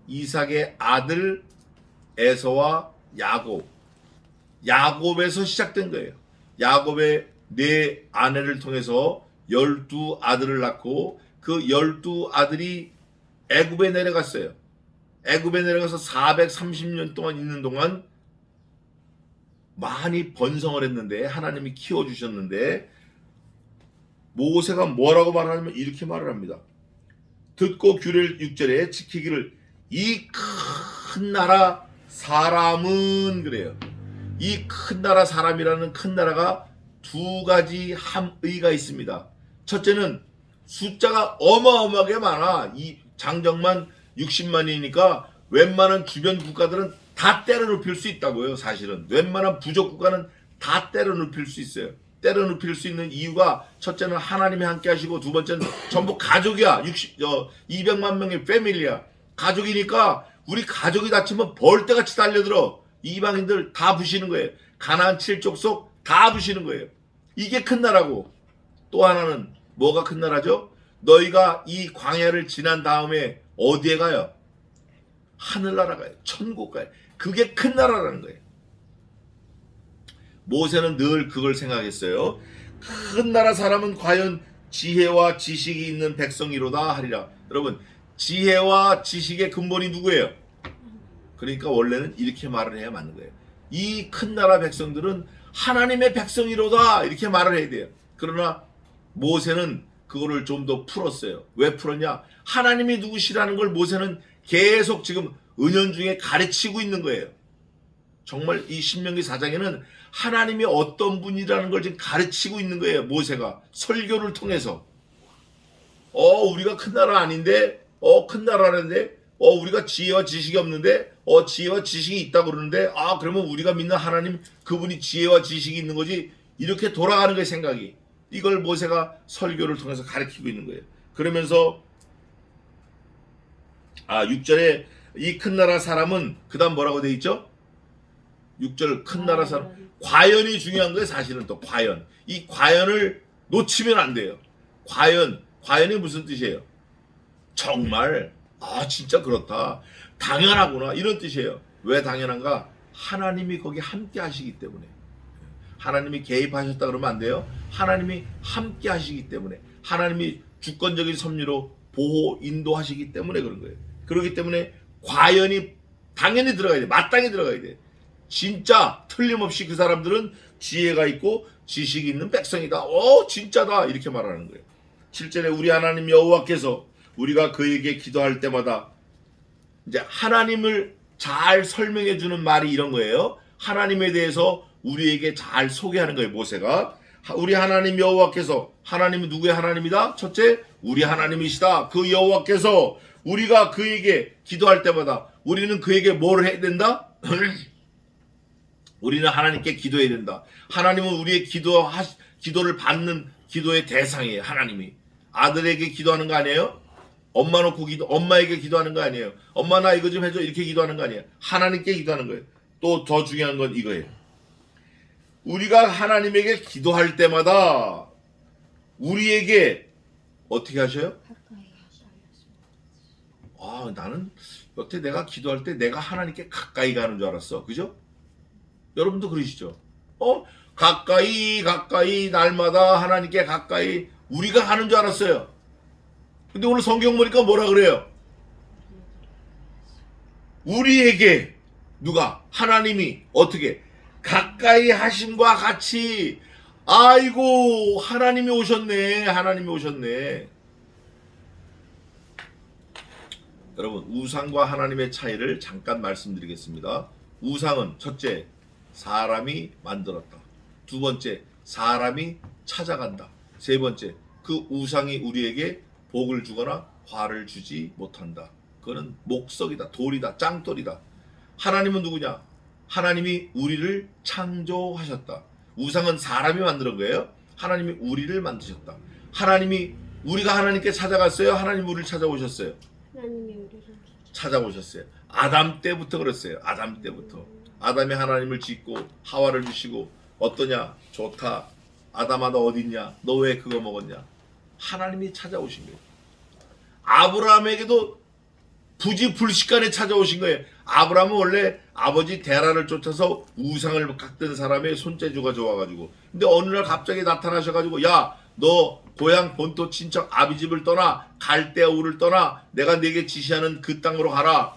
이삭의 아들 에서와 야곱에서 시작된 거예요. 야곱의 네 아내를 통해서 12아들을 낳고 그 12아들이 애굽에 내려갔어요. 애굽에 내려가서 430년 동안 있는 동안 많이 번성을 했는데 하나님이 키워주셨는데 모세가 뭐라고 말하냐면 이렇게 말을 합니다. 듣고 규례를 6절에 지키기를 이 큰 나라 사람은 그래요. 이 큰 나라 사람이라는 큰 나라가 두 가지 함의가 있습니다. 첫째는 숫자가 어마어마하게 많아. 이 장정만 60만이니까 웬만한 주변 국가들은 다 때려 눕힐 수 있다고요. 사실은 웬만한 부족 국가는 다 때려 눕힐 수 있어요. 때려 눕힐 수 있는 이유가 첫째는 하나님이 함께 하시고 두 번째는 전부 가족이야. 200만 명의 패밀리야. 가족이니까 우리 가족이 다치면 벌떼같이 달려들어. 이방인들 다 부시는 거예요. 가나안 7족속 다 부시는 거예요. 이게 큰 나라고. 또 하나는 뭐가 큰 나라죠? 너희가 이 광야를 지난 다음에 어디에 가요? 하늘나라 가요. 천국 가요. 그게 큰 나라라는 거예요. 모세는 늘 그걸 생각했어요. 큰 나라 사람은 과연 지혜와 지식이 있는 백성이로다 하리라. 여러분, 지혜와 지식의 근본이 누구예요? 그러니까 원래는 이렇게 말을 해야 맞는 거예요. 이 큰 나라 백성들은 하나님의 백성이로다 이렇게 말을 해야 돼요. 그러나 모세는 그거를 좀 더 풀었어요. 왜 풀었냐? 하나님이 누구시라는 걸 모세는 계속 지금 은연중에 가르치고 있는 거예요. 정말 이 신명기 4장에는 하나님이 어떤 분이라는 걸 지금 가르치고 있는 거예요. 모세가 설교를 통해서. 우리가 큰 나라 아닌데, 큰 나라인데, 우리가 지혜와 지식이 없는데, 지혜와 지식이 있다고 그러는데, 그러면 우리가 믿는 하나님 그분이 지혜와 지식이 있는 거지. 이렇게 돌아가는 거예요, 생각이. 이걸 모세가 설교를 통해서 가르치고 있는 거예요. 그러면서 6절에 이 큰 나라 사람은 그 다음 뭐라고 돼 있죠? 6절 큰 나라 사람 과연이 중요한 거예요. 사실은 또 과연. 이 과연을 놓치면 안 돼요. 과연이 무슨 뜻이에요? 정말 진짜 그렇다. 당연하구나. 이런 뜻이에요. 왜 당연한가? 하나님이 거기 함께 하시기 때문에. 하나님이 개입하셨다 그러면 안 돼요. 하나님이 함께 하시기 때문에. 하나님이 주권적인 섭리로 보호, 인도하시기 때문에 그런 거예요. 그렇기 때문에 과연이 당연히 들어가야 돼. 마땅히 들어가야 돼. 진짜 틀림없이 그 사람들은 지혜가 있고 지식이 있는 백성이다. 진짜다. 이렇게 말하는 거예요. 7절에 우리 하나님 여호와께서 우리가 그에게 기도할 때마다 이제 하나님을 잘 설명해 주는 말이 이런 거예요. 하나님에 대해서 우리에게 잘 소개하는 거예요. 모세가. 우리 하나님 여호와께서, 하나님은 누구의 하나님이다? 첫째, 우리 하나님이시다. 그 여호와께서 우리가 그에게 기도할 때마다 우리는 그에게 뭘 해야 된다? 우리는 하나님께 기도해야 된다. 하나님은 우리의 기도를 받는 기도의 대상이에요. 하나님이. 아들에게 기도하는 거 아니에요? 엄마에게 기도하는 거 아니에요? 엄마 나 이거 좀 해줘. 이렇게 기도하는 거 아니에요? 하나님께 기도하는 거예요. 또 더 중요한 건 이거예요. 우리가 하나님에게 기도할 때마다 우리에게 어떻게 하셔요? 나는 여태 내가 기도할 때 내가 하나님께 가까이 가는 줄 알았어. 그죠? 여러분도 그러시죠? 가까이 날마다 하나님께 가까이 우리가 가는 줄 알았어요. 근데 오늘 성경 보니까 뭐라 그래요? 우리에게 누가? 하나님이 어떻게? 가까이 하심과 같이. 아이고, 하나님이 오셨네. 여러분, 우상과 하나님의 차이를 잠깐 말씀드리겠습니다. 우상은 첫째, 사람이 만들었다. 두 번째, 사람이 찾아간다. 세 번째, 그 우상이 우리에게 복을 주거나 화를 주지 못한다. 그거는 목석이다, 돌이다, 짱돌이다. 하나님은 누구냐? 하나님이 우리를 창조하셨다. 우상은 사람이 만든 거예요. 하나님이 우리를 만드셨다. 우리가 하나님께 찾아갔어요? 하나님 우리를 찾아오셨어요? 하나님이 우리를 찾아오셨어요. 아담 때부터 그랬어요. 아담 때부터. 아담이 하나님을 짓고 하와를 주시고 어떠냐? 좋다. 아담아 너 어딨냐? 너 왜 그거 먹었냐? 하나님이 찾아오신 거예요. 아브라함에게도 부지불식간에 찾아오신 거예요. 아브라함은 원래 아버지 데라를 쫓아서 우상을 깎던 사람의 손재주가 좋아가지고, 근데 어느 날 갑자기 나타나셔가지고, 야, 너 고향 본토 친척 아비집을 떠나, 갈대아 우를 떠나, 내가 네게 지시하는 그 땅으로 가라.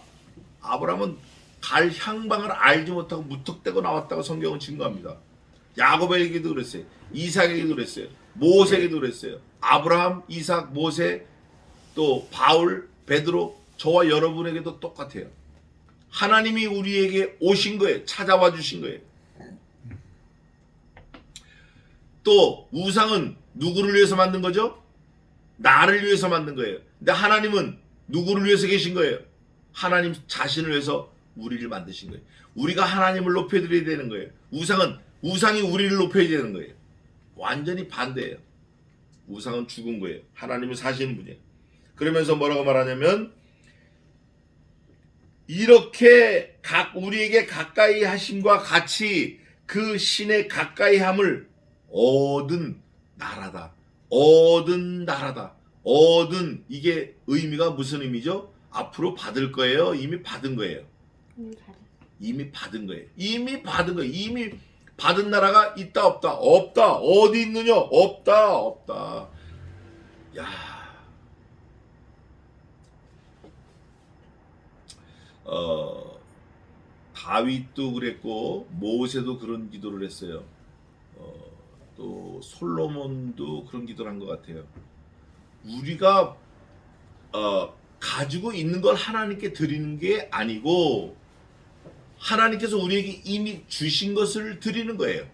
아브라함은 갈 향방을 알지 못하고 무턱대고 나왔다고 성경은 증거합니다. 야곱에게도 그랬어요. 이삭에게도 그랬어요. 모세에게도 그랬어요. 아브라함, 이삭, 모세, 또 바울, 베드로, 저와 여러분에게도 똑같아요. 하나님이 우리에게 오신 거예요. 찾아와 주신 거예요. 또 우상은 누구를 위해서 만든 거죠? 나를 위해서 만든 거예요. 근데 하나님은 누구를 위해서 계신 거예요? 하나님 자신을 위해서 우리를 만드신 거예요. 우리가 하나님을 높여드려야 되는 거예요. 우상이 우리를 높여야 되는 거예요. 완전히 반대예요. 우상은 죽은 거예요. 하나님은 사시는 분이에요. 그러면서 뭐라고 말하냐면 이렇게 우리에게 가까이 하심과 같이 그 신의 가까이 함을 얻은 나라다. 얻은 이게 의미가 무슨 의미죠? 앞으로 받을 거예요? 이미 받은 거예요? 이미 받은 거예요. 이미 받은 거예요. 이미 받은 나라가 있다 없다? 없다. 어디 있느냐? 없다. 야. 다윗도 그랬고 모세도 그런 기도를 했어요. 또 솔로몬도 그런 기도를 한 것 같아요. 우리가 가지고 있는 걸 하나님께 드리는 게 아니고 하나님께서 우리에게 이미 주신 것을 드리는 거예요.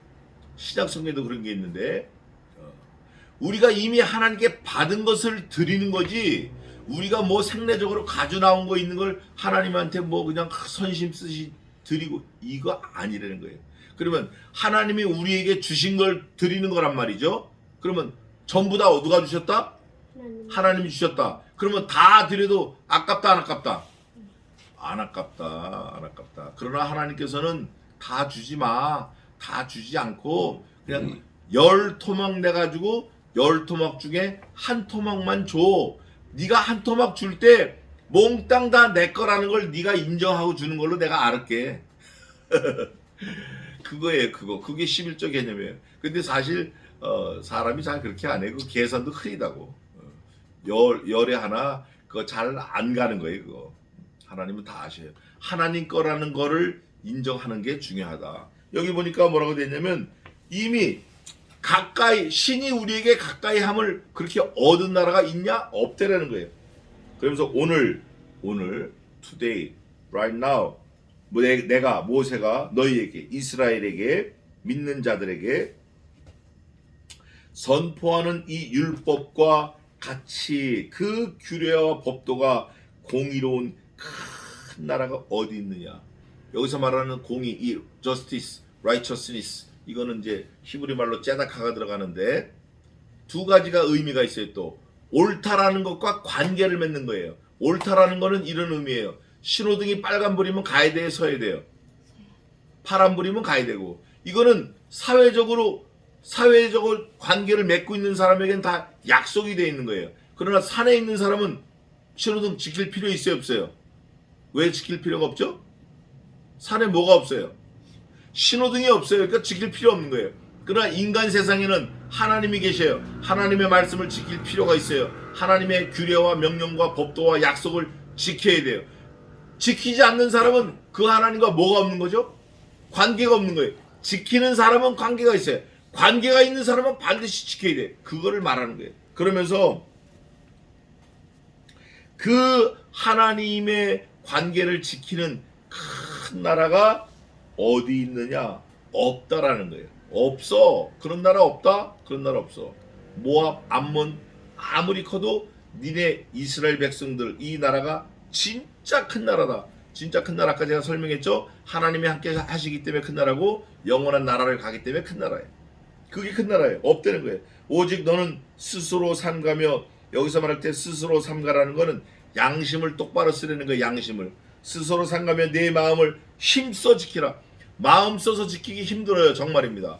신약성경에도 그런 게 있는데 우리가 이미 하나님께 받은 것을 드리는 거지 우리가 뭐 생내적으로 가져 나온 거 있는 걸 하나님한테 뭐 그냥 선심 쓰시 드리고 이거 아니라는 거예요. 그러면 하나님이 우리에게 주신 걸 드리는 거란 말이죠. 그러면 전부 다 누가 주셨다? 하나님이 주셨다. 그러면 다 드려도 아깝다 안 아깝다? 안 아깝다. 그러나 하나님께서는 다 주지 마. 다 주지 않고 그냥 10토막 내가지고 10토막 중에 한 토막만 줘. 네가 한 토막 줄 때 몽땅 다 내 거라는 걸 네가 인정하고 주는 걸로 내가 알을게. 그거예요. 그게 11조 개념이에요. 근데 사실 사람이 잘 그렇게 안 해요. 그 계산도 흐리다고. 열에 하나 그거 잘 안 가는 거예요. 그거. 하나님은 다 아셔요. 하나님 거라는 거를 인정하는 게 중요하다. 여기 보니까 뭐라고 되냐면 이미 가까이 신이 우리에게 가까이 함을 그렇게 얻은 나라가 있냐? 없대라는 거예요. 그러면서 오늘 today, right now 내가 모세가 너희에게 이스라엘에게 믿는 자들에게 선포하는 이 율법과 같이 그 규례와 법도가 공의로운 큰 나라가 어디 있느냐. 여기서 말하는 공의, 이 justice, righteousness 이거는 이제 히브리 말로 째다카가 들어가는데 두 가지가 의미가 있어요. 또 옳다라는 것과 관계를 맺는 거예요. 옳다라는 거는 이런 의미예요. 신호등이 빨간불이면 가야 돼요, 서야 돼요? 파란불이면 가야 되고. 이거는 사회적으로 관계를 맺고 있는 사람에게는 다 약속이 되어 있는 거예요. 그러나 산에 있는 사람은 신호등 지킬 필요 있어요, 없어요? 왜 지킬 필요가 없죠? 산에 뭐가 없어요? 신호등이 없어요. 그러니까 지킬 필요 없는 거예요. 그러나 인간 세상에는 하나님이 계셔요. 하나님의 말씀을 지킬 필요가 있어요. 하나님의 규례와 명령과 법도와 약속을 지켜야 돼요. 지키지 않는 사람은 그 하나님과 뭐가 없는 거죠? 관계가 없는 거예요. 지키는 사람은 관계가 있어요. 관계가 있는 사람은 반드시 지켜야 돼요. 그거를 말하는 거예요. 그러면서 그 하나님의 관계를 지키는 큰 나라가 어디 있느냐? 없다라는 거예요. 없어. 그런 나라 없다? 그런 나라 없어. 모압, 암몬 아무리 커도 니네 이스라엘 백성들 이 나라가 진짜 큰 나라다. 진짜 큰 나라까지 제가 설명했죠. 하나님이 함께 하시기 때문에 큰 나라고 영원한 나라를 가기 때문에 큰 나라예요. 그게 큰 나라예요. 없다는 거예요. 오직 너는 스스로 삼가며, 여기서 말할 때 스스로 삼가라는 거는 양심을 똑바로 쓰려는 거예요. 양심을 스스로 삼가며 내 마음을 힘써 지키라. 마음 써서 지키기 힘들어요. 정말입니다.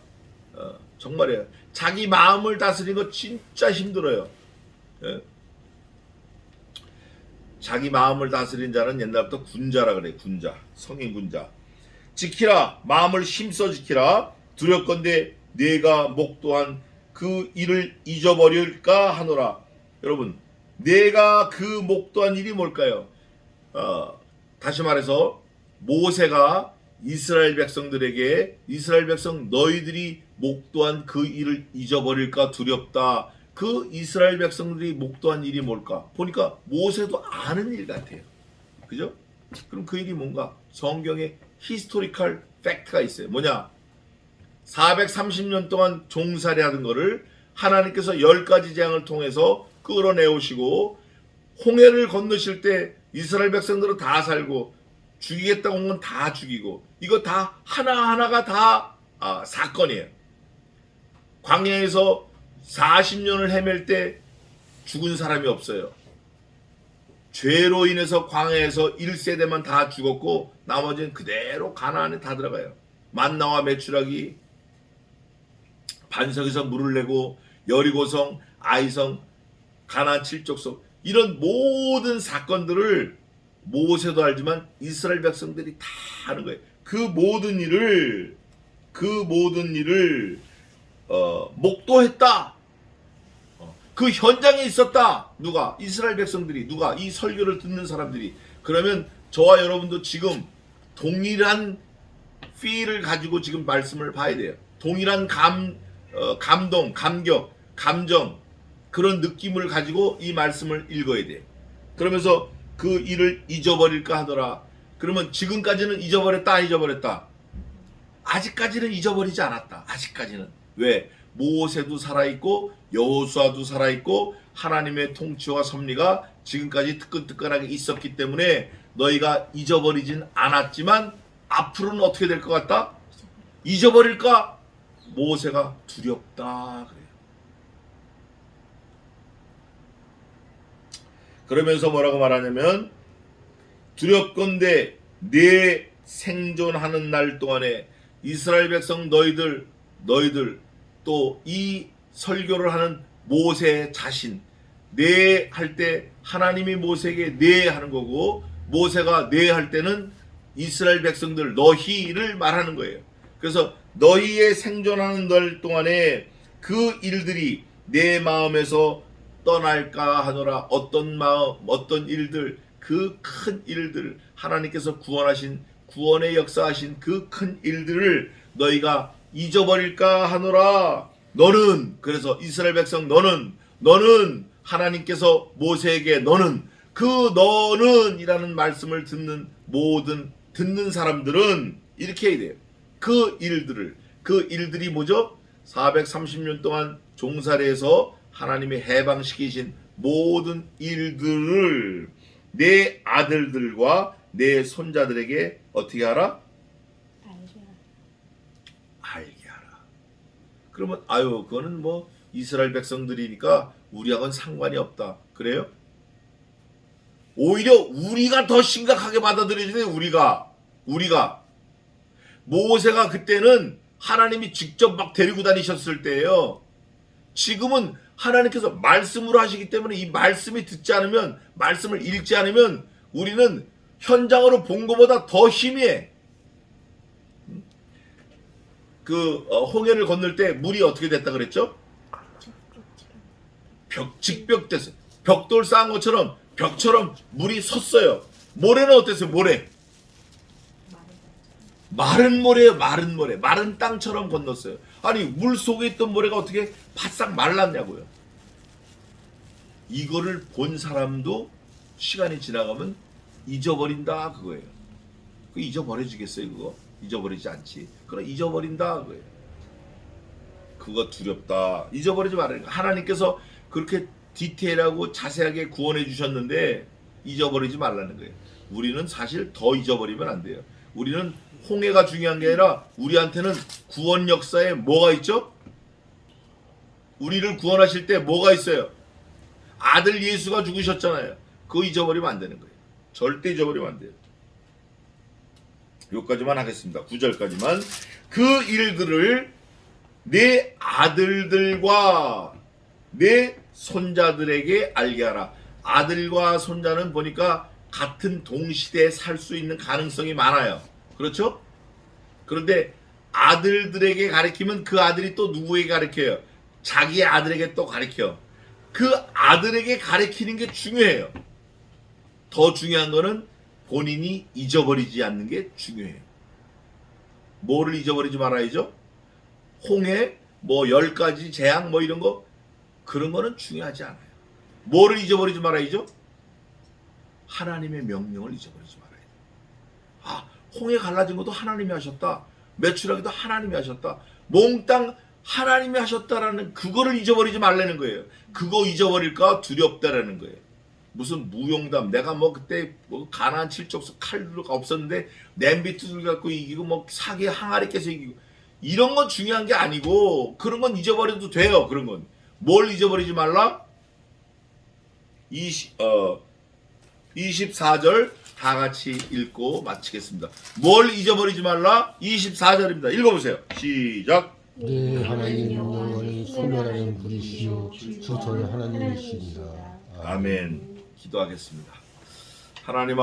정말이에요. 자기 마음을 다스리는 거 진짜 힘들어요. 예? 자기 마음을 다스린 자는 옛날부터 군자라 그래요. 군자, 성인 군자. 지키라. 마음을 힘써 지키라. 두렵건대 내가 목도한 그 일을 잊어버릴까 하노라. 여러분, 내가 그 목도한 일이 뭘까요? 다시 말해서 모세가 이스라엘 백성들에게 이스라엘 백성 너희들이 목도한 그 일을 잊어버릴까 두렵다. 그 이스라엘 백성들이 목도한 일이 뭘까? 보니까 모세도 아는 일 같아요. 그죠? 그럼 그 일이 뭔가? 성경에 히스토리컬 팩트가 있어요. 뭐냐? 430년 동안 종살이 하던 거를 하나님께서 10가지 재앙을 통해서 끌어내오시고 홍해를 건너실 때 이스라엘 백성들은 다 살고 죽이겠다고 온 건 다 죽이고 이거 다 하나하나가 다 사건이에요. 광야에서 40년을 헤맬 때 죽은 사람이 없어요. 죄로 인해서 광야에서 1세대만 다 죽었고 나머지는 그대로 가나안에 다 들어가요. 만나와 메추라기 반석에서 물을 내고 여리고성, 아이성, 가나안 7족속 이런 모든 사건들을 모세도 알지만 이스라엘 백성들이 다 하는 거예요. 그 모든 일을 목도했다. 그 현장에 있었다. 누가? 이스라엘 백성들이. 누가? 이 설교를 듣는 사람들이. 그러면 저와 여러분도 지금 동일한 feel을 가지고 지금 말씀을 봐야 돼요. 동일한 감동, 감격, 감정 그런 느낌을 가지고 이 말씀을 읽어야 돼요. 그러면서 그 일을 잊어버릴까 하더라. 그러면 지금까지는 잊어버렸다, 안 잊어버렸다? 아직까지는 잊어버리지 않았다. 아직까지는. 왜? 모세도 살아있고 여호수아도 살아있고 하나님의 통치와 섭리가 지금까지 뜨끈뜨끈하게 있었기 때문에 너희가 잊어버리진 않았지만 앞으로는 어떻게 될 것 같다? 잊어버릴까? 모세가 두렵다 그래요. 그러면서 뭐라고 말하냐면 두렵건대 내 생존하는 날 동안에 이스라엘 백성 너희들 또 이 설교를 하는 모세 자신 네 할 때 하나님이 모세에게 네 하는 거고 모세가 네 할 때는 이스라엘 백성들 너희를 말하는 거예요. 그래서 너희의 생존하는 날 동안에 그 일들이 내 마음에서 떠날까 하노라. 어떤 마음, 어떤 일들, 그 큰 일들, 하나님께서 구원하신 구원의 역사하신 그 큰 일들을 너희가 잊어버릴까 하노라. 너는 그래서 이스라엘 백성 너는 하나님께서 모세에게 너는 그 너는 이라는 말씀을 듣는 사람들은 이렇게 해야 돼요. 그 일들이 뭐죠? 430년 동안 종살이에서 하나님이 해방시키신 모든 일들을 내 아들들과 내 손자들에게 어떻게 하라? 알게 하라. 그러면 그거는 뭐 이스라엘 백성들이니까 우리하고는 상관이 없다. 그래요? 오히려 우리가 더 심각하게 받아들여지네. 우리가 모세가 그때는 하나님이 직접 막 데리고 다니셨을 때예요. 지금은 하나님께서 말씀으로 하시기 때문에 이 말씀이 듣지 않으면 말씀을 읽지 않으면 우리는 현장으로 본 것보다 더 희미해. 홍해를 건널 때 물이 어떻게 됐다 그랬죠? 직벽됐어요. 벽돌 쌓은 것처럼 벽처럼 물이 섰어요. 모래는 어땠어요? 마른 모래예요. 마른 모래. 마른 땅처럼 건넜어요. 아니 물 속에 있던 모래가 어떻게 바싹 말랐냐고요. 이거를 본 사람도 시간이 지나가면 잊어버린다 그거예요. 그 잊어버려지겠어요 그거? 잊어버리지 않지. 그럼 잊어버린다 그거예요. 그거 두렵다. 잊어버리지 말아요. 하나님께서 그렇게 디테일하고 자세하게 구원해 주셨는데 잊어버리지 말라는 거예요. 우리는 사실 더 잊어버리면 안 돼요. 우리는 홍해가 중요한 게 아니라 우리한테는 구원 역사에 뭐가 있죠? 우리를 구원하실 때 뭐가 있어요? 아들 예수가 죽으셨잖아요. 그거 잊어버리면 안 되는 거예요. 절대 잊어버리면 안 돼요. 여기까지만 하겠습니다. 9절까지만. 그 일들을 내 아들들과 내 손자들에게 알게 하라. 아들과 손자는 보니까 같은 동시대에 살 수 있는 가능성이 많아요. 그렇죠? 그런데 아들들에게 가르치면 그 아들이 또 누구에게 가르쳐요? 자기의 아들에게 또 가르쳐. 그 아들에게 가르치는 게 중요해요. 더 중요한 거는 본인이 잊어버리지 않는 게 중요해요. 뭐를 잊어버리지 말아야죠? 홍해, 뭐 10가지 재앙 뭐 이런 거 그런 거는 중요하지 않아요. 뭐를 잊어버리지 말아야죠? 하나님의 명령을 잊어버리지 말아야 돼요. 아, 홍해 갈라진 것도 하나님이 하셨다. 매출하기도 하나님이 하셨다. 몽땅 하나님이 하셨다라는 그거를 잊어버리지 말라는 거예요. 그거 잊어버릴까 두렵다라는 거예요. 무슨 무용담, 내가 뭐 그때 뭐 가나안 칠족수 칼루가 없었는데 냄비 두들 갖고 이기고 뭐 사기 항아리 깨서 이기고 이런 건 중요한 게 아니고 그런 건 잊어버려도 돼요. 그런 건 뭘 잊어버리지 말라? 24절 다 같이 읽고 마치겠습니다. 뭘 잊어버리지 말라? 24절입니다. 읽어보세요. 시작. 네, 하나님 여호와는 소멸하는 분이시요 질투하는 하나님이십니다. 아멘. 기도하겠습니다. 하나님